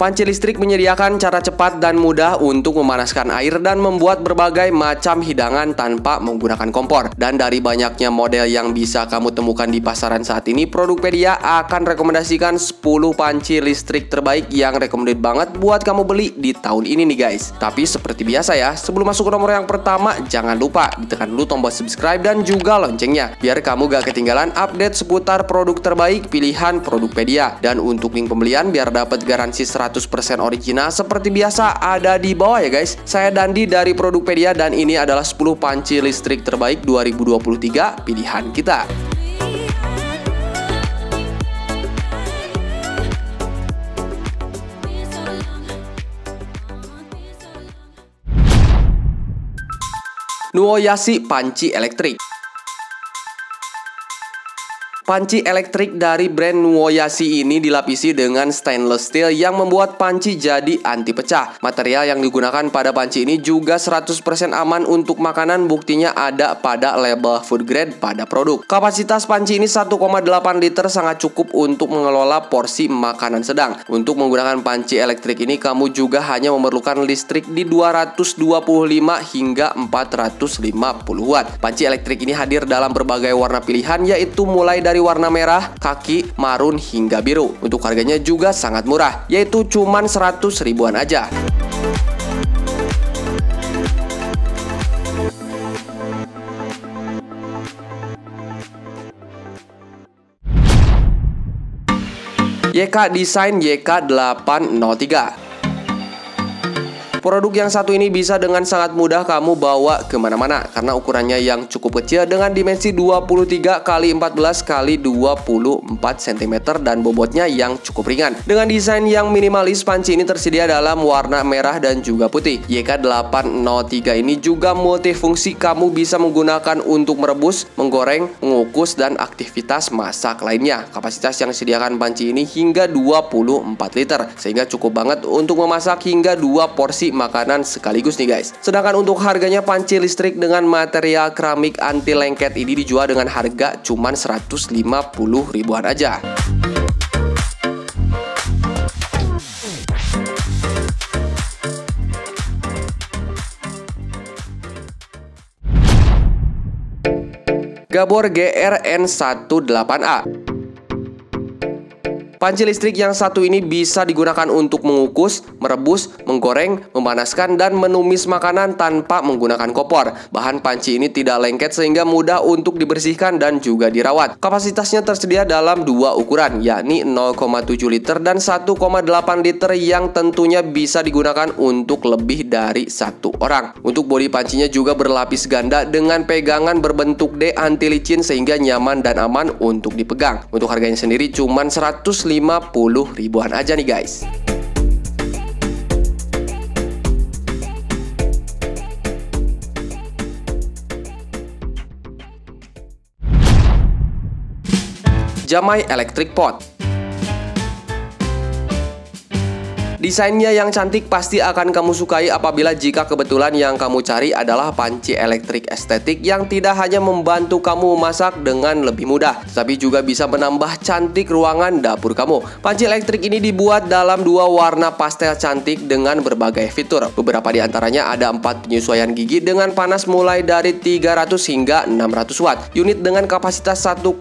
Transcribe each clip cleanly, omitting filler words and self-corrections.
Panci listrik menyediakan cara cepat dan mudah untuk memanaskan air dan membuat berbagai macam hidangan tanpa menggunakan kompor. Dan dari banyaknya model yang bisa kamu temukan di pasaran saat ini, Produkpedia akan rekomendasikan 10 panci listrik terbaik yang recommended banget buat kamu beli di tahun ini nih guys. Tapi seperti biasa ya, sebelum masuk ke nomor yang pertama, jangan lupa ditekan dulu tombol subscribe dan juga loncengnya, biar kamu gak ketinggalan update seputar produk terbaik pilihan Produkpedia. Dan untuk link pembelian biar dapat garansi 100% original seperti biasa ada di bawah ya guys. Saya Dandi dari Produkpedia dan ini adalah 10 panci listrik terbaik 2023 pilihan kita. Nuoyashi panci elektrik. Panci elektrik dari brand Nuoyashi ini dilapisi dengan stainless steel yang membuat panci jadi anti pecah. Material yang digunakan pada panci ini juga 100% aman untuk makanan, buktinya ada pada label food grade pada produk. Kapasitas panci ini 1,8 liter, sangat cukup untuk mengelola porsi makanan sedang. Untuk menggunakan panci elektrik ini kamu juga hanya memerlukan listrik di 225 hingga 450 watt. Panci elektrik ini hadir dalam berbagai warna pilihan, yaitu mulai dari warna merah, kaki, marun, hingga biru. Untuk harganya juga sangat murah, yaitu cuman 100 ribuan aja. YK Design YK803. Produk yang satu ini bisa dengan sangat mudah kamu bawa kemana-mana karena ukurannya yang cukup kecil dengan dimensi 23 x 14 x 24 cm dan bobotnya yang cukup ringan. Dengan desain yang minimalis, panci ini tersedia dalam warna merah dan juga putih. YK803 ini juga multifungsi, kamu bisa menggunakan untuk merebus, menggoreng, mengukus, dan aktivitas masak lainnya. Kapasitas yang disediakan panci ini hingga 24 liter, sehingga cukup banget untuk memasak hingga 2 porsi makanan sekaligus nih guys. Sedangkan untuk harganya, panci listrik dengan material keramik anti lengket ini dijual dengan harga cuman 150 ribuan aja. Gabor GRN18A. Panci listrik yang satu ini bisa digunakan untuk mengukus, merebus, menggoreng, memanaskan, dan menumis makanan tanpa menggunakan kompor. Bahan panci ini tidak lengket sehingga mudah untuk dibersihkan dan juga dirawat. Kapasitasnya tersedia dalam 2 ukuran, yakni 0,7 liter dan 1,8 liter yang tentunya bisa digunakan untuk lebih dari 1 orang. Untuk bodi pancinya juga berlapis ganda dengan pegangan berbentuk D anti licin sehingga nyaman dan aman untuk dipegang. Untuk harganya sendiri cuman 150 ribuan aja nih guys. Jamai Electric Pot. Desainnya yang cantik pasti akan kamu sukai apabila jika kebetulan yang kamu cari adalah panci elektrik estetik yang tidak hanya membantu kamu memasak dengan lebih mudah, tetapi juga bisa menambah cantik ruangan dapur kamu. Panci elektrik ini dibuat dalam 2 warna pastel cantik dengan berbagai fitur. Beberapa di antaranya ada 4 penyesuaian gigi dengan panas mulai dari 300 hingga 600 watt. Unit dengan kapasitas 1,5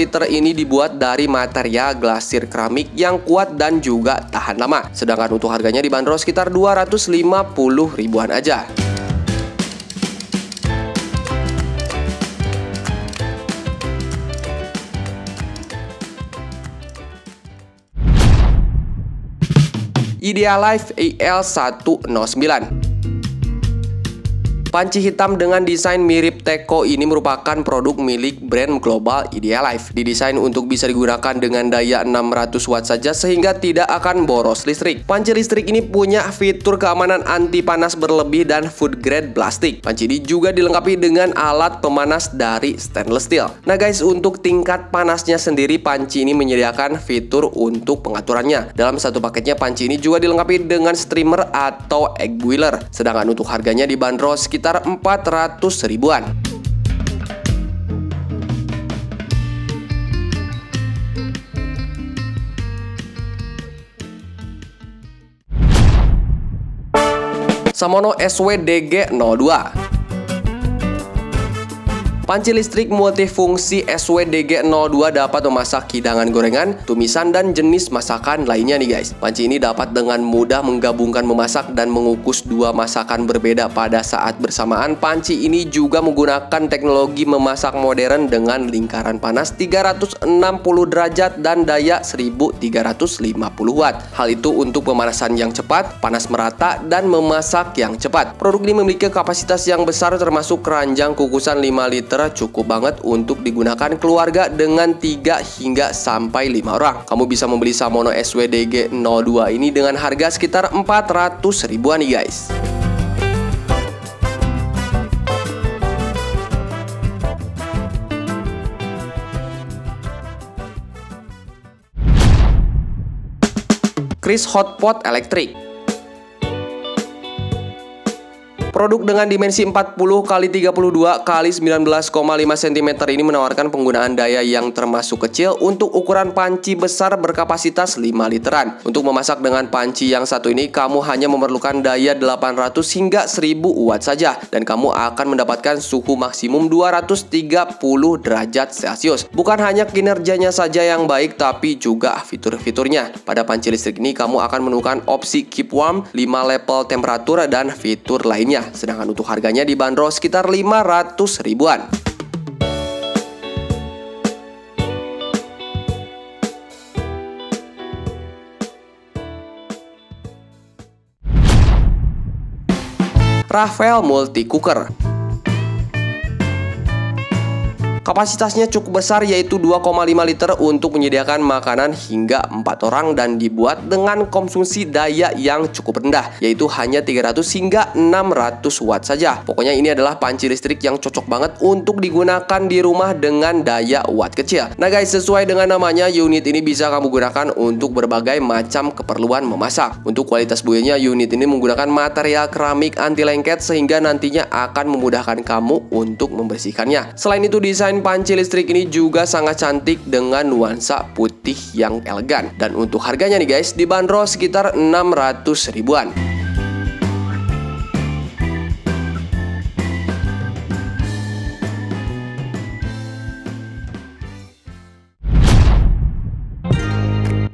liter ini dibuat dari material glasir keramik yang kuat dan juga tahan lama. Sedangkan untuk harganya dibanderol sekitar 250 ribuan aja. Idealife EL109. Panci hitam dengan desain mirip teko ini merupakan produk milik brand global Idealife. Didesain untuk bisa digunakan dengan daya 600 watt saja sehingga tidak akan boros listrik. Panci listrik ini punya fitur keamanan anti panas berlebih dan food grade plastik. Panci ini juga dilengkapi dengan alat pemanas dari stainless steel. Nah guys, untuk tingkat panasnya sendiri, panci ini menyediakan fitur untuk pengaturannya. Dalam satu paketnya, panci ini juga dilengkapi dengan streamer atau egg boiler. Sedangkan untuk harganya dibanderol sekitar 400 ribuan. Samono SWDG02. Panci listrik multifungsi SWDG02 dapat memasak hidangan gorengan, tumisan, dan jenis masakan lainnya nih guys. Panci ini dapat dengan mudah menggabungkan memasak dan mengukus dua masakan berbeda pada saat bersamaan. Panci ini juga menggunakan teknologi memasak modern dengan lingkaran panas 360 derajat dan daya 1350 watt. Hal itu untuk pemanasan yang cepat, panas merata, dan memasak yang cepat. Produk ini memiliki kapasitas yang besar termasuk keranjang kukusan 5 liter, cukup banget untuk digunakan keluarga dengan 3 hingga sampai 5 orang. Kamu bisa membeli Samono SWDG02 ini dengan harga sekitar 400 ribuan nih guys. Kris Hotpot elektrik. Produk dengan dimensi 40 x 32 x 19,5 cm ini menawarkan penggunaan daya yang termasuk kecil untuk ukuran panci besar berkapasitas 5 literan. Untuk memasak dengan panci yang satu ini, kamu hanya memerlukan daya 800 hingga 1000 watt saja, dan kamu akan mendapatkan suhu maksimum 230 derajat Celcius. Bukan hanya kinerjanya saja yang baik, tapi juga fitur-fiturnya. Pada panci listrik ini, kamu akan menemukan opsi keep warm, 5 level temperatur, dan fitur lainnya. Sedangkan untuk harganya dibanderol sekitar 500 ribuan. Rafael Multi Cooker. Kapasitasnya cukup besar, yaitu 2,5 liter untuk menyediakan makanan hingga 4 orang dan dibuat dengan konsumsi daya yang cukup rendah, yaitu hanya 300 hingga 600 watt saja. Pokoknya ini adalah panci listrik yang cocok banget untuk digunakan di rumah dengan daya watt kecil. Nah guys, sesuai dengan namanya, unit ini bisa kamu gunakan untuk berbagai macam keperluan memasak. Untuk kualitas build-nya, unit ini menggunakan material keramik anti lengket sehingga nantinya akan memudahkan kamu untuk membersihkannya. Selain itu, desain panci listrik ini juga sangat cantik dengan nuansa putih yang elegan. Dan untuk harganya nih guys, dibanderol sekitar 600 ribuan.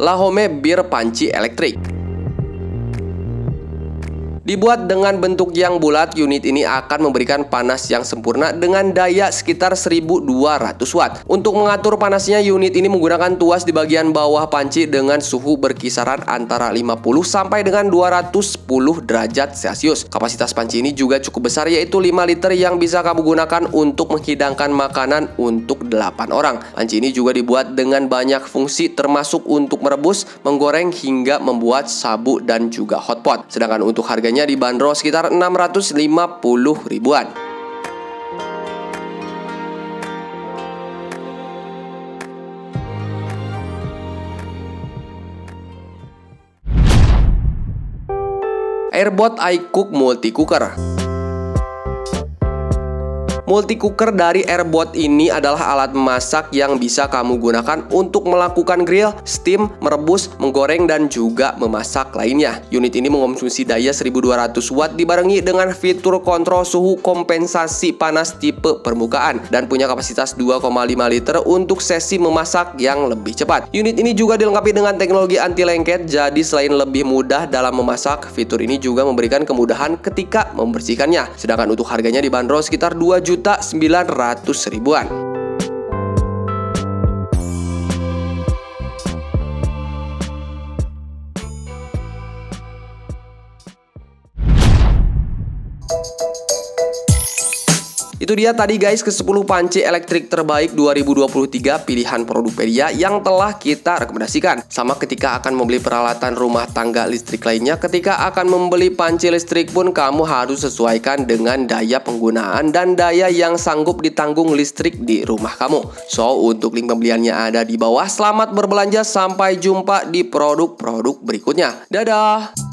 Lahome Bir Panci Elektrik. Dibuat dengan bentuk yang bulat, unit ini akan memberikan panas yang sempurna dengan daya sekitar 1200 watt. Untuk mengatur panasnya, unit ini menggunakan tuas di bagian bawah panci dengan suhu berkisaran antara 50 sampai dengan 210 derajat Celcius. Kapasitas panci ini juga cukup besar, yaitu 5 liter yang bisa kamu gunakan untuk menghidangkan makanan untuk 8 orang. Panci ini juga dibuat dengan banyak fungsi termasuk untuk merebus, menggoreng, hingga membuat sabu dan juga hotpot. Sedangkan untuk harganya dibanderol sekitar 650 ribuan. Airbot iCook Multi Cooker. Multi cooker dari Airbot ini adalah alat memasak yang bisa kamu gunakan untuk melakukan grill, steam, merebus, menggoreng, dan juga memasak lainnya. Unit ini mengonsumsi daya 1200 watt dibarengi dengan fitur kontrol suhu kompensasi panas tipe permukaan dan punya kapasitas 2,5 liter untuk sesi memasak yang lebih cepat. Unit ini juga dilengkapi dengan teknologi anti lengket, jadi selain lebih mudah dalam memasak, fitur ini juga memberikan kemudahan ketika membersihkannya. Sedangkan untuk harganya dibanderol sekitar 2.900.000 ribuan. Itu dia tadi guys ke-10 panci elektrik terbaik 2023 pilihan Produpedia yang telah kita rekomendasikan. Sama ketika akan membeli peralatan rumah tangga listrik lainnya, ketika akan membeli panci listrik pun kamu harus sesuaikan dengan daya penggunaan dan daya yang sanggup ditanggung listrik di rumah kamu. So, untuk link pembeliannya ada di bawah. Selamat berbelanja, sampai jumpa di produk-produk berikutnya. Dadah!